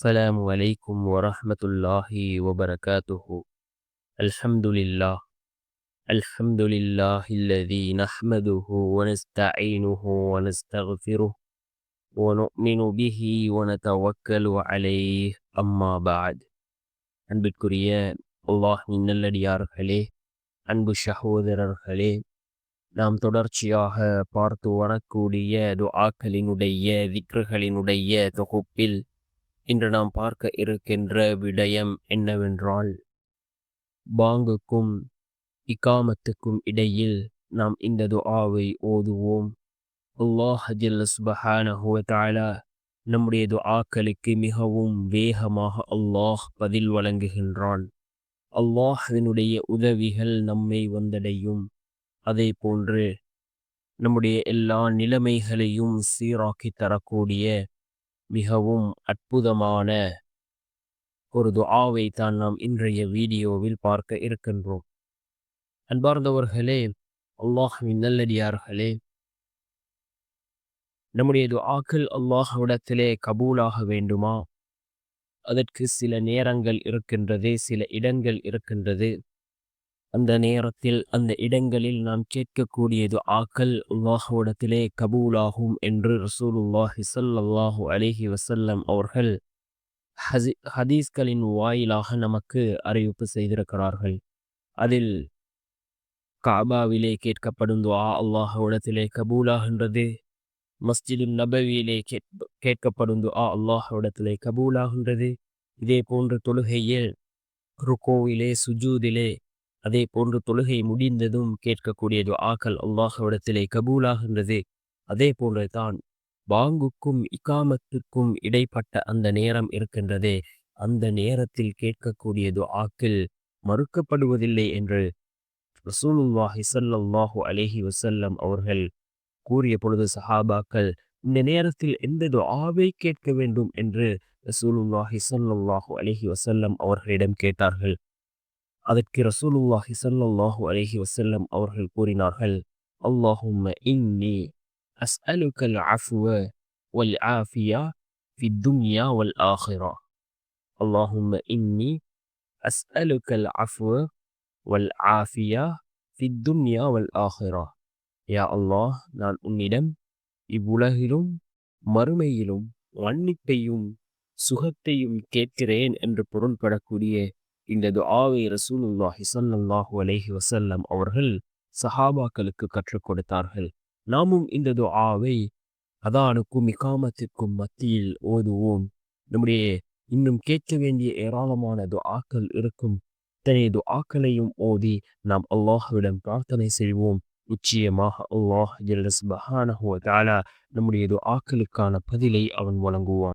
السلام عليكم ورحمة الله وبركاته. الحمد لله. الحمد لله الذي نحمده ونستعينه ونستغفره ونؤمن به ونتوكل عليه. أما بعد. அன்பிற்குரிய அல்லாஹ்வின் நல்லடியார்களே, அன்பு சகோதரர்களே, நாம் தொடர்ச்சியாக பார்த்து வரக்கூடிய துஆக்களினுடைய திக்ருகளினுடைய தொகுப்பில் இன்று நாம் பார்க்க இருக்கின்ற விடயம் என்னவென்றால், பாங்குக்கும் இகாமத்துக்கும் இடையில் நாம் இந்த துஆவை ஓதுவோம். அல்லாஹ் ஜல்ல சுப்ஹானஹு வ தஆலா நம்முடைய துஆக்களுக்கு மிகவும் வேகமாக அல்லாஹ் பதில் வழங்குகின்றான். அல்லாஹ்வினுடைய உதவிகள் நம்மை வந்தடையும். அதே போன்று நம்முடைய எல்லா நிலைமைகளையும் சீராக்கி தரக்கூடிய மிகவும் அற்புதமான ஒரு துஆவை தான் நாம் இன்றைய வீடியோவில் பார்க்க இருக்கின்றோம். அன்பார்ந்தவர்களே, அல்லாஹ்வின் நல்லடியார்களே, நம்முடைய துஆக்கள் அல்லாஹ்விடத்திலே கபூலாக வேண்டுமா? அதற்கு சில நேரங்கள் இருக்கின்றது, சில இடங்கள் இருக்கின்றது. அந்த நேரத்தில் அந்த இடங்களில் நாம் கேட்கக்கூடிய துஆக்கள் அல்லாஹ்விடத்திலே கபூலாகும் என்று ரசூலுல்லாஹி ஸல்லல்லாஹு அலைஹி வஸல்லம் அவர்கள் ஹதீஸ்களின் வாயிலாக நமக்கு அறிவிப்பு செய்திருக்கிறார்கள். அதில் காபாவிலே கேட்கப்படும் துஆ அல்லாஹ்விடத்திலே கபூலாகின்றது. மஸ்ஜிது நபவியிலே கேட்கப்படும் துஆ அல்லாஹ்விடத்திலே கபூலாகின்றது. இதே போன்று தொழுகையில் ருகூவிலே, சுஜூதிலே, அதே போன்று தொழுகை முடிந்ததும் கேட்கக்கூடிய துஆக்கள் அல்லாஹ்விடத்திலே கபூலாகின்றது. அதே போன்று தான் பாங்குக்கும் இகாமத்துக்கும் இடைப்பட்ட அந்த நேரம் இருக்கின்றதே, அந்த நேரத்தில் கேட்கக்கூடிய துஆக்கள் மறுக்கப்படுவதில்லை என்று ரசூலுல்லாஹி ஸல்லல்லாஹு அலைஹி வஸல்லம் அவர்கள் கூறிய பொழுது சஹாபாக்கள் இந்த நேரத்தில் எந்த துஆவை கேட்க வேண்டும் என்று ரசூலுல்லாஹி ஸல்லல்லாஹு அலைஹி வஸல்லம் அவர்களிடம் கேட்டார்கள். அதற்கு ரசூலுல்லாஹி ஸல்லல்லாஹு அலைஹி வஸல்லம் அவர்கள் கூறினார்கள், அல்லாஹும்ம இன்னி அஸ்அலுக்கல் அஃப்வ வல் ஆஃபியா ஃபித் துன்யா வல் ஆখিরা. அல்லாஹும்ம இன்னி அஸ்அலுக்கல் அஃப்வ வல் ஆஃபியா ஃபித் துன்யா வல் ஆখিরা. யா அல்லாஹ், நான் உன்னிடம் இவ்வுலகிலும் மறுமையிலும் மன்னிப்பையும் சுகத்தையும் கேட்கிறேன் என்று பொருள்படக்கூடிய இந்த துஆவை ரசூலுல்லாஹி ஸல்லல்லாஹு அலைஹி வஸல்லம் அவர்கள் சஹாபாக்களுக்கு கற்றுக் கொடுத்தார்கள். நாமும் இந்த துஆவை அதானுக்கும் இகாமத்திற்கும் மத்தியில் ஓதுவோம். நம்முடைய இன்னும் கேட்க வேண்டிய ஏராளமான துஆக்கள் இருக்கும். இத்தனை துஆக்களையும் ஓதி நாம் அல்லாஹ்விடம் பிரார்த்தனை செய்வோம். நிச்சயமாக அல்லாஹ் ஜல்ல சுப்ஹானஹு வ தஆலா நம்முடைய துஆக்களுக்கான பதிலை அவன் வழங்குவான்.